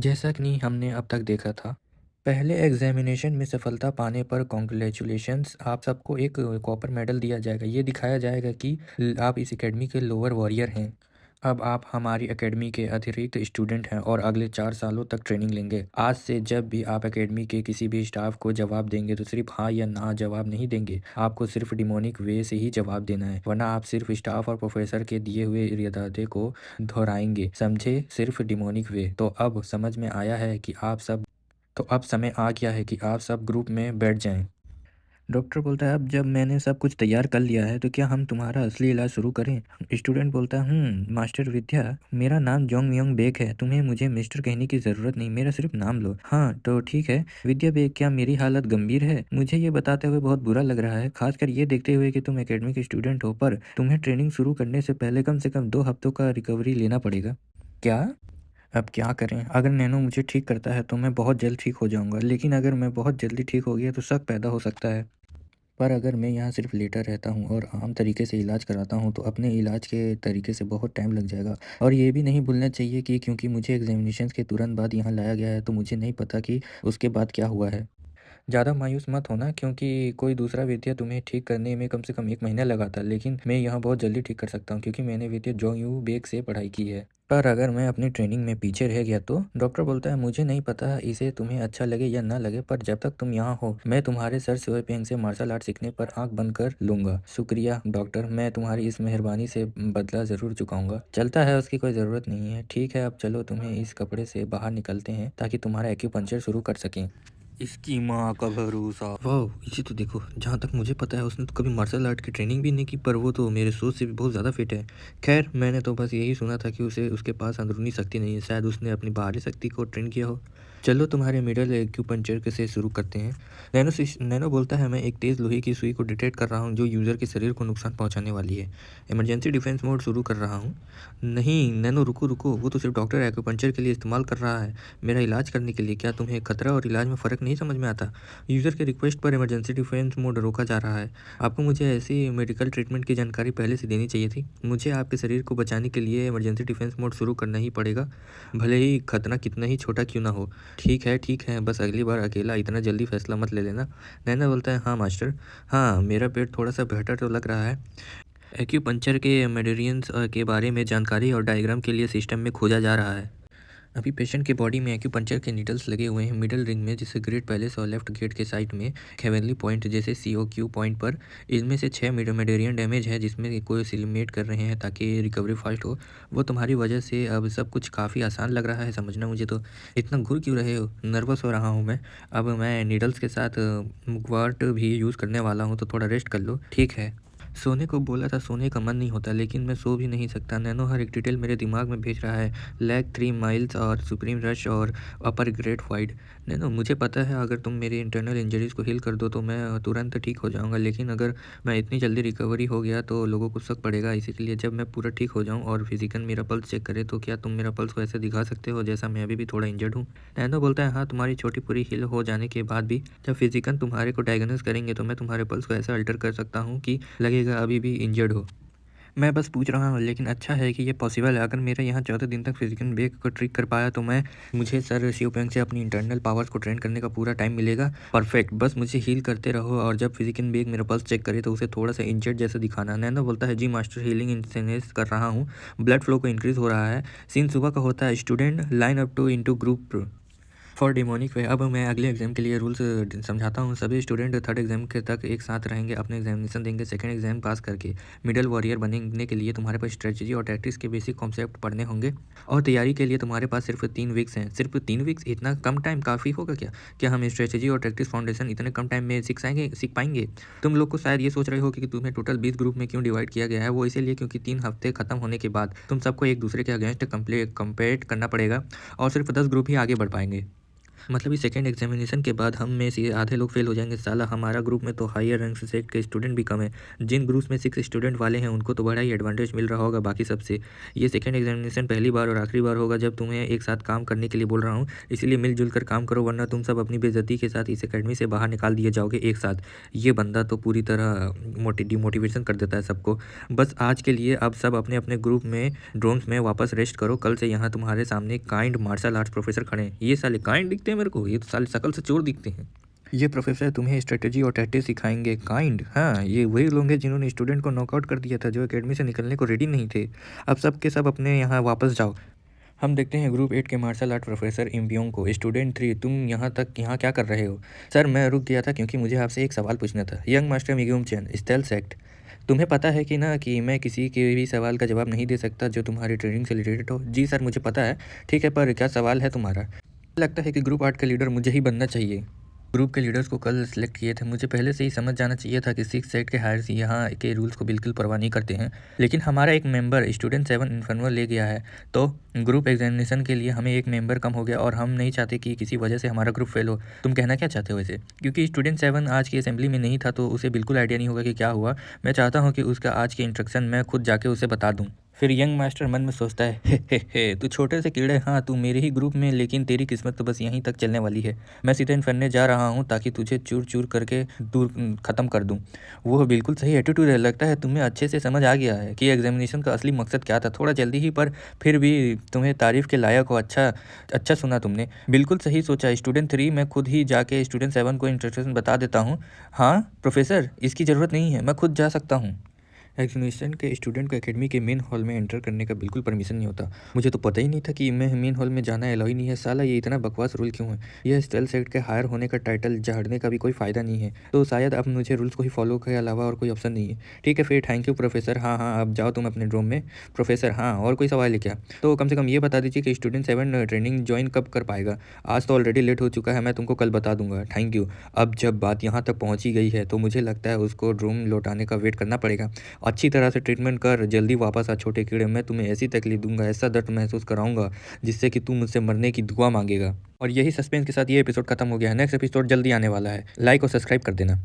जैसा कि हमने अब तक देखा था, पहले एग्जामिनेशन में सफलता पाने पर कॉन्ग्रेचुलेशंस, आप सबको एक कॉपर मेडल दिया जाएगा। ये दिखाया जाएगा कि आप इस एकेडमी के लोअर वॉरियर हैं। अब आप हमारी एकेडमी के अतिरिक्त स्टूडेंट हैं और अगले 4 सालों तक ट्रेनिंग लेंगे। आज से जब भी आप एकेडमी के किसी भी स्टाफ को जवाब देंगे तो सिर्फ हाँ या ना जवाब नहीं देंगे। आपको सिर्फ डिमोनिक वे से ही जवाब देना है, वरना आप सिर्फ स्टाफ और प्रोफेसर के दिए हुए इरादे को दोहराएंगे। समझे? सिर्फ डिमोनिक वे। तो अब समझ में आया है कि आप सब तो अब समय आ गया है कि आप सब ग्रुप में बैठ जाएं। डॉक्टर बोलता है, अब जब मैंने सब कुछ तैयार कर लिया है तो क्या हम तुम्हारा असली इलाज शुरू करें? स्टूडेंट बोलता है, मास्टर विद्या, मेरा नाम जोंग मियोंग बेक है। तुम्हें मुझे मिस्टर कहने की ज़रूरत नहीं, मेरा सिर्फ नाम लो। हाँ तो ठीक है विद्या बेक, क्या मेरी हालत गंभीर है? मुझे ये बताते हुए बहुत बुरा लग रहा है, खासकर ये देखते हुए कि तुम एकेडमिक स्टूडेंट हो, पर तुम्हें ट्रेनिंग शुरू करने से पहले कम से कम 2 हफ्तों का रिकवरी लेना पड़ेगा। क्या? अब क्या करें? अगर नैनो मुझे ठीक करता है तो मैं बहुत जल्द ठीक हो जाऊंगा, लेकिन अगर मैं बहुत जल्दी ठीक हो गया तो शक पैदा हो सकता है। पर अगर मैं यहाँ सिर्फ लेटा रहता हूँ और आम तरीके से इलाज कराता हूँ तो अपने इलाज के तरीके से बहुत टाइम लग जाएगा। और ये भी नहीं भूलना चाहिए कि क्योंकि मुझे एग्जामिनेशंस के तुरंत बाद यहाँ लाया गया है तो मुझे नहीं पता कि उसके बाद क्या हुआ है। ज़्यादा मायूस मत होना, क्योंकि कोई दूसरा विद्या तुम्हें ठीक करने में कम से कम 1 महीना लगाता, लेकिन मैं यहाँ बहुत जल्दी ठीक कर सकता हूँ क्योंकि मैंने विद्या जोंग यू बेक से पढ़ाई की है। पर अगर मैं अपनी ट्रेनिंग में पीछे रह गया तो? डॉक्टर बोलता है, मुझे नहीं पता इसे तुम्हें अच्छा लगे या ना लगे, पर जब तक तुम यहाँ हो मैं तुम्हारे सर सोएपेंग से मार्शल आर्ट सीखने पर आंख बंद कर लूँगा। शुक्रिया डॉक्टर, मैं तुम्हारी इस मेहरबानी से बदला ज़रूर चुकाऊंगा। चलता है, उसकी कोई ज़रूरत नहीं है। ठीक है, अब चलो तुम्हें इस कपड़े से बाहर निकलते हैं ताकि तुम्हारा एक्यूपंक्चर शुरू कर सकें। इसकी माँ का भरोसा। वाह, इसे तो देखो, जहाँ तक मुझे पता है उसने तो कभी मार्शल आर्ट की ट्रेनिंग भी नहीं की, पर वो तो मेरे सोच से भी बहुत ज़्यादा फिट है। खैर, मैंने तो बस यही सुना था कि उसे उसके पास अंदरूनी शक्ति नहीं है, शायद उसने अपनी बाहरी शक्ति को ट्रेन किया हो। चलो तुम्हारे मिडल एक्यूपंक्चर से शुरू करते हैं। नैनो बोलता है, मैं एक तेज़ लोहे की सुई को डिटेक्ट कर रहा हूँ जो यूज़र के शरीर को नुकसान पहुँचाने वाली है। इमरजेंसी डिफेंस मोड शुरू कर रहा हूँ। नहीं नैनो, रुको रुको, वो तो सिर्फ डॉक्टर एक्यूपंक्चर के लिए इस्तेमाल कर रहा है, मेरा इलाज करने के लिए। क्या तुम्हें खतरा और इलाज में फ़र्क नहीं समझ में आता? यूज़र के रिक्वेस्ट पर इमरजेंसी डिफेंस मोड रोका जा रहा है। आपको मुझे ऐसी मेडिकल ट्रीटमेंट की जानकारी पहले से देनी चाहिए थी। मुझे आपके शरीर को बचाने के लिए इमरजेंसी डिफेंस मोड शुरू करना ही पड़ेगा, भले ही खतरा कितना ही छोटा क्यों ना हो। ठीक है, बस अगली बार अकेला इतना जल्दी फैसला मत ले लेना। नैना बोलता है, हाँ मास्टर। हाँ, मेरा पेट थोड़ा सा बेहतर तो लग रहा है। एक्यूपंक्चर के मेडिरियंस के बारे में जानकारी और डायग्राम के लिए सिस्टम में खोजा जा रहा है। अभी पेशेंट की बॉडी में एक्यूपंक्चर के नीडल्स लगे हुए हैं मिडल रिंग में, जिससे ग्रेट पैलेस और लेफ्ट गेट के साइड में हेवनली पॉइंट जैसे COQ पॉइंट पर। इनमें से 6 मेडेरियन डैमेज है जिसमें कोई सिलिमेट कर रहे हैं ताकि रिकवरी फास्ट हो। वो तुम्हारी वजह से अब सब कुछ काफ़ी आसान लग रहा है समझना। मुझे तो इतना घुर क्यों रहे हो? नर्वस हो रहा हूँ मैं। अब मैं नीडल्स के साथ मुकवाट भी यूज़ करने वाला हूँ, तो थोड़ा रेस्ट कर लो। ठीक है। सोने को बोला था, सोने का मन नहीं होता, लेकिन मैं सो भी नहीं सकता। नैनो हर एक डिटेल मेरे दिमाग में भेज रहा है। लैग 3 माइल्स और सुप्रीम रश और अपर ग्रेड वाइड। नैनो, मुझे पता है अगर तुम मेरी इंटरनल इंजरीज को हील कर दो तो मैं तुरंत ठीक हो जाऊंगा, लेकिन अगर मैं इतनी जल्दी रिकवरी हो गया तो लोगों को शक पड़ेगा। इसीलिए जब मैं पूरा ठीक हो जाऊं और फिजिकल मेरा पल्स चेक करे तो क्या तुम मेरा पल्स को ऐसे दिखा सकते हो जैसा मैं अभी भी थोड़ा इंजर्ड हूँ? नैनो बोलता है, हाँ, तुम्हारी छोटी पूरी हील हो जाने के बाद भी जब फिजिकल तुम्हारे को डायग्नोस करेंगे तो मैं तुम्हारे पल्स को ऐसा अल्टर कर सकता हूँ कि लगेगा अभी भी इंजर्ड हो। मैं बस पूछ रहा हूँ, लेकिन अच्छा है कि ये पॉसिबल है। अगर मेरा यहाँ 14 दिन तक फिजिकल ब्रेक को ट्रिक कर पाया तो मुझे सर शिवपेंग से अपनी इंटरनल पावर्स को ट्रेन करने का पूरा टाइम मिलेगा। परफेक्ट, बस मुझे हील करते रहो और जब फिजिकल ब्रेक मेरा पल्स चेक करे तो उसे थोड़ा सा इंजर्ड जैसा दिखाना। नैनो बोलता है, जी मास्टर, हीलिंग इंसेनेस कर रहा हूँ, ब्लड फ्लो को इंक्रीज हो रहा है। सीन सुबह का होता है। Student line up to into group for demonic way. अब मैं अगले एग्जाम के लिए रूल्स समझाता हूँ। सभी स्टूडेंट थर्ड एग्जाम के तक एक साथ रहेंगे, अपने एग्जामिनेशन देंगे। सेकंड एग्जाम पास करके मिडल वॉरियर बनने के लिए तुम्हारे पास स्ट्रेटजी और टैक्टिक्स के बेसिक कॉन्सेप्ट पढ़ने होंगे। और तैयारी के लिए तुम्हारे पास सिर्फ 3 वीक्स हैं। सिर्फ 3 वीक्स? इतना कम टाइम काफ़ी होगा क्या? क्या हम स्ट्रेटजी और टैक्टिक्स फाउंडेशन इतने कम टाइम में सीख पाएंगे? तुम लोग को शायद ये सोच रहे हो कि तुम्हें टोटल 20 ग्रुप में क्यों डिवाइड किया गया है। वो इसीलिए क्योंकि 3 हफ्ते खत्म होने के बाद तुम सबको एक दूसरे के अगेंस्ट कंपेट करना पड़ेगा और सिर्फ 10 ग्रुप ही आगे बढ़ पाएंगे। मतलब इस सेकंड एग्जामिनेशन के बाद हम में से आधे लोग फेल हो जाएंगे। साला हमारा ग्रुप में तो हायर रैंक से सेट के स्टूडेंट भी कम है। जिन ग्रुप्स में 6 स्टूडेंट वाले हैं उनको तो बड़ा ही एडवांटेज मिल रहा होगा बाकी सबसे। ये सेकंड एग्जामिनेशन पहली बार और आखिरी बार होगा जब तुम्हें एक साथ काम करने के लिए बोल रहा हूँ, इसलिए मिलजुल कर काम करो, वरना तुम सब अपनी बेइज्जती के साथ इस अकेडमी से बाहर निकाल दिए जाओगे एक साथ। ये बंदा तो पूरी तरह डिमोटिवेशन कर देता है सबको। बस आज के लिए अब सब अपने अपने ग्रुप में ड्रोन्स में वापस रेस्ट करो। कल से यहाँ तुम्हारे सामने काइंड मार्शल आर्ट्स प्रोफेसर खड़े हैं। ये साले काइंड दिखते हैं मेरे को, ये तो साले शकल से चोर दिखते हैं। ये प्रोफेसर तुम्हें स्ट्रेटेजी और टैक्टिक्स सिखाएंगे। काइंड, हाँ, ये वही लोग हैं जिन्होंने स्टूडेंट को नॉकआउट कर दिया था, जो एकेडमी से निकलने को रेडी नहीं थे। अब सब के सब अपने यहाँ वापस जाओ। हम देखते हैं ग्रुप 8 के मार्शल आर्ट प्रोफेसर इम्बियोंग को। स्टूडेंट 3, तुम यहाँ क्या कर रहे हो? सर, मैं रुक गया था क्योंकि मुझे आपसे एक सवाल पूछना था। यंग मास्टर मिग्यूम चेन, स्टेल्थ एक्ट। तुम्हें पता है कि ना कि मैं किसी के भी सवाल का जवाब नहीं दे सकता जो तुम्हारी ट्रेनिंग से रिलेटेड हो। जी सर, मुझे पता है। ठीक है, पर क्या सवाल है तुम्हारा? लगता है कि ग्रुप 8 का लीडर मुझे ही बनना चाहिए। ग्रुप के लीडर्स को कल सिलेक्ट किए थे। मुझे पहले से ही समझ जाना चाहिए था कि 6 सेट के हायर्स यहाँ के रूल्स को बिल्कुल परवाह नहीं करते हैं, लेकिन हमारा एक मेंबर स्टूडेंट 7 इन्फॉर्मर ले गया है, तो ग्रुप एग्जामिनेशन के लिए हमें एक मेंबर कम हो गया और हम नहीं चाहते कि किसी वजह से हमारा ग्रुप फेल हो। तुम कहना क्या चाहते हो वैसे? क्योंकि स्टूडेंट 7 आज की असेंबली में नहीं था तो उसे बिल्कुल आइडिया नहीं होगा कि क्या हुआ। मैं चाहता हूँ कि उसका आज की इंस्ट्रक्शन मैं खुद जाके उसे बता दूँ। फिर यंग मास्टर मन में सोचता है, हे तू छोटे से कीड़े, हाँ तू मेरे ही ग्रुप में, लेकिन तेरी किस्मत तो बस यहीं तक चलने वाली है। मैं सीधे इन्फरने जा रहा हूँ ताकि तुझे चूर चूर करके दूर ख़त्म कर दूँ। वो बिल्कुल सही एटीट्यूड है। लगता है तुम्हें अच्छे से समझ आ गया है कि एग्जामिनेशन का असली मकसद क्या था। थोड़ा जल्दी ही, पर फिर भी तुम्हें तारीफ़ के लायक हो। अच्छा सुना तुमने, बिल्कुल सही सोचा। स्टूडेंट 3, मैं खुद ही जाके स्टूडेंट 7 को इंस्ट्रक्शन बता देता हूँ। हाँ प्रोफेसर, इसकी ज़रूरत नहीं है, मैं खुद जा सकता हूँ। एग्जामिनेशन के स्टूडेंट को एकेडमी के मेन हॉल में एंटर करने का बिल्कुल परमिशन नहीं होता। मुझे तो पता ही नहीं था कि मैं मेन हॉल में जाना अलाउ ही नहीं है। साला ये इतना बकवास रूल क्यों है? यह स्टेल्थ सेट के हायर होने का टाइटल झाड़ने का भी कोई फ़ायदा नहीं है, तो शायद अब मुझे रूल्स को ही फॉलो के अलावा और कोई ऑप्शन नहीं है। ठीक है फिर, थैंक यू प्रोफेसर। हाँ, अब जाओ तुम अपने रूम में। प्रोफेसर, हाँ और कोई सवाल है क्या? तो कम से कम ये बता दीजिए कि स्टूडेंट 7 ट्रेनिंग ज्वाइन कब कर पाएगा? आज तो ऑलरेडी लेट हो चुका है, मैं तुमको कल बता दूंगा। Thank you. अब जब बात यहाँ तक पहुँची गई है तो मुझे लगता है उसको रूम लौटाने का वेट करना पड़ेगा। अच्छी तरह से ट्रीटमेंट कर, जल्दी वापस आ छोटे कीड़े। मैं तुम्हें ऐसी तकलीफ दूंगा, ऐसा दर्द महसूस कराऊंगा जिससे कि तू मुझसे मरने की दुआ मांगेगा। और यही सस्पेंस के साथ ये एपिसोड खत्म हो गया है। नेक्स्ट एपिसोड जल्दी आने वाला है। लाइक और सब्सक्राइब कर देना।